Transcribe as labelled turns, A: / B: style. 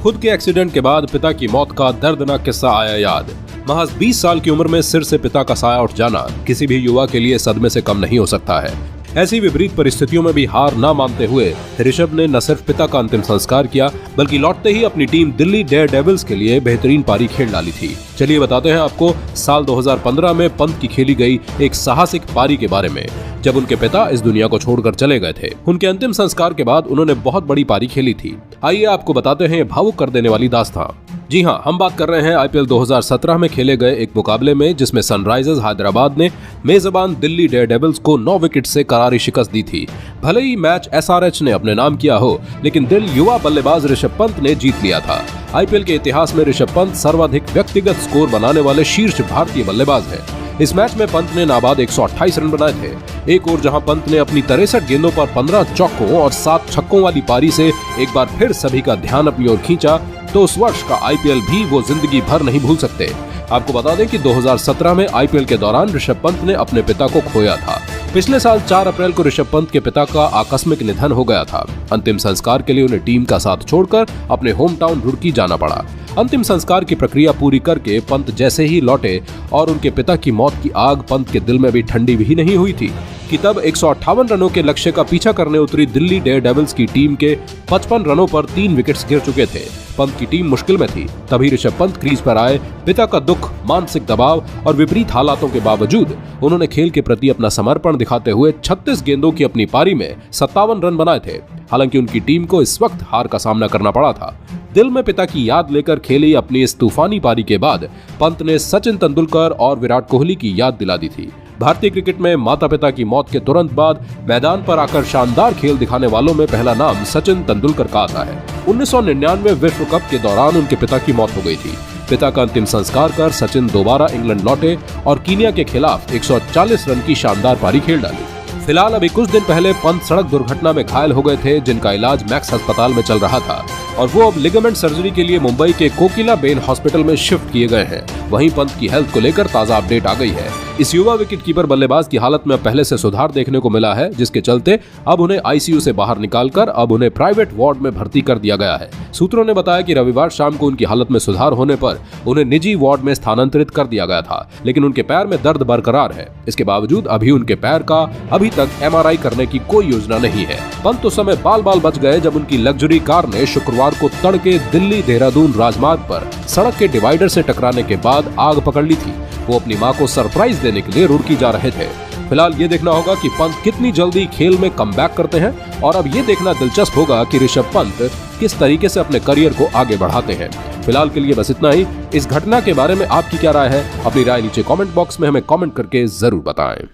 A: खुद के एक्सीडेंट के बाद पिता की मौत का दर्दनाक किस्सा आया याद। महज 20 साल की उम्र में सिर से पिता का साया उठ जाना किसी भी युवा के लिए सदमे से कम नहीं हो सकता है। ऐसी विपरीत परिस्थितियों में भी हार ना मानते हुए ऋषभ ने न सिर्फ पिता का अंतिम संस्कार किया बल्कि लौटते ही अपनी टीम दिल्ली डेयरडेविल्स के लिए बेहतरीन पारी खेल डाली थी। चलिए बताते हैं आपको साल 2015 में पंत की खेली गई एक साहसिक पारी के बारे में, जब उनके पिता इस दुनिया को छोड़कर चले गए थे। उनके अंतिम संस्कार के बाद उन्होंने बहुत बड़ी पारी खेली थी। आइए आपको बताते हैं भावुक कर देने वाली दास्तां। जी हां, हम बात कर रहे हैं आईपीएल 2017 में खेले गए एक मुकाबले में जिसमें सनराइजर्स हैदराबाद ने मेजबान दिल्ली डेयरडेविल्स को 9 विकेट से करारी शिकस्त दी थी। भले ही मैच एसआरएच ने अपने नाम किया हो, लेकिन दिल युवा बल्लेबाज ऋषभ पंत ने जीत लिया था। आईपीएल के इतिहास में ऋषभ पंत सर्वाधिक व्यक्तिगत स्कोर बनाने वाले शीर्ष भारतीय बल्लेबाज हैं। इस मैच में पंत ने नाबाद 128 रन बनाए थे। एक और जहां पंत ने अपनी 63 गेंदों पर 15 चौकों और 7 छक्कों वाली पारी से एक बार फिर सभी का ध्यान अपनी ओर खींचा, तो उस वर्ष का आईपीएल भी वो जिंदगी भर नहीं भूल सकते। आपको बता दें कि 2017 में आईपीएल के दौरान ऋषभ पंत ने अपने पिता को खोया था। पिछले साल 4 अप्रैल को ऋषभ पंत के पिता का आकस्मिक निधन हो गया था। अंतिम संस्कार के लिए उन्हें टीम का साथ छोड़कर अपने होम टाउन रुड़की जाना पड़ा। अंतिम संस्कार की प्रक्रिया पूरी करके पंत जैसे ही लौटे और उनके पिता की मौत की आग पंत के दिल में भी ठंडी भी नहीं हुई थी कि तब 158 रनों के लक्ष्य का पीछा करने उतरी दिल्ली डेयरडेविल्स की टीम के 55 रनों पर 3 विकेट्स गिर चुके थे। पंत की टीम मुश्किल में थी। तभी ऋषभ पंत क्रीज पर आए। पिता का दुख, मानसिक दबाव और विपरीत हालातों के बावजूद उन्होंने खेल के प्रति अपना समर्पण दिखाते हुए 36 गेंदों की अपनी पारी में 57 रन बनाए थे। हालांकि उनकी टीम को इस वक्त हार का सामना करना पड़ा था। दिल में पिता की याद लेकर खेली अपनी इस तूफानी पारी के बाद पंत ने सचिन तेंदुलकर और विराट कोहली की याद दिला दी थी। भारतीय क्रिकेट में माता पिता की मौत के तुरंत बाद मैदान पर आकर शानदार खेल दिखाने वालों में पहला नाम सचिन तेंदुलकर का आता है। 1999 विश्व कप के दौरान उनके पिता की मौत हो गई थी। पिता का अंतिम संस्कार कर सचिन दोबारा इंग्लैंड लौटे और कीनिया के खिलाफ 140 रन की शानदार पारी खेल डाली। फिलहाल अभी कुछ दिन पहले पंत सड़क दुर्घटना में घायल हो गए थे, जिनका इलाज मैक्स अस्पताल में चल रहा था और वो अब लिगामेंट सर्जरी के लिए मुंबई के कोकिलाबेन हॉस्पिटल में शिफ्ट किए गए हैं। वहीं पंत की हेल्थ को लेकर ताजा अपडेट आ गई है। इस युवा विकेटकीपर बल्लेबाज की हालत में पहले से सुधार देखने को मिला है, जिसके चलते अब उन्हें आईसीयू से बाहर निकालकर अब उन्हें प्राइवेट वार्ड में भर्ती कर दिया गया है। सूत्रों ने बताया कि रविवार शाम को उनकी हालत में सुधार होने पर उन्हें निजी वार्ड में स्थानांतरित कर दिया गया था, लेकिन उनके पैर में दर्द बरकरार है। इसके बावजूद अभी उनके पैर का अभी तक एमआरआई करने की कोई योजना नहीं है। पंत उस समय बाल बाल बच गए जब उनकी लग्जरी कार ने शुक्रवार को तड़के दिल्ली देहरादून राजमार्ग पर सड़क के डिवाइडर से टकराने के बाद आग पकड़ ली थी। वो अपनी मां को सरप्राइज देने के लिए रुड़की जा रहे थे। फिलहाल ये देखना होगा कि पंत कितनी जल्दी खेल में कमबैक करते हैं और अब ये देखना दिलचस्प होगा कि ऋषभ पंत किस तरीके से अपने करियर को आगे बढ़ाते हैं। फिलहाल के लिए बस इतना ही। इस घटना के बारे में आपकी क्या राय है? अपनी राय नीचे कमेंट बॉक्स में हमें कमेंट करके जरूर बताएं।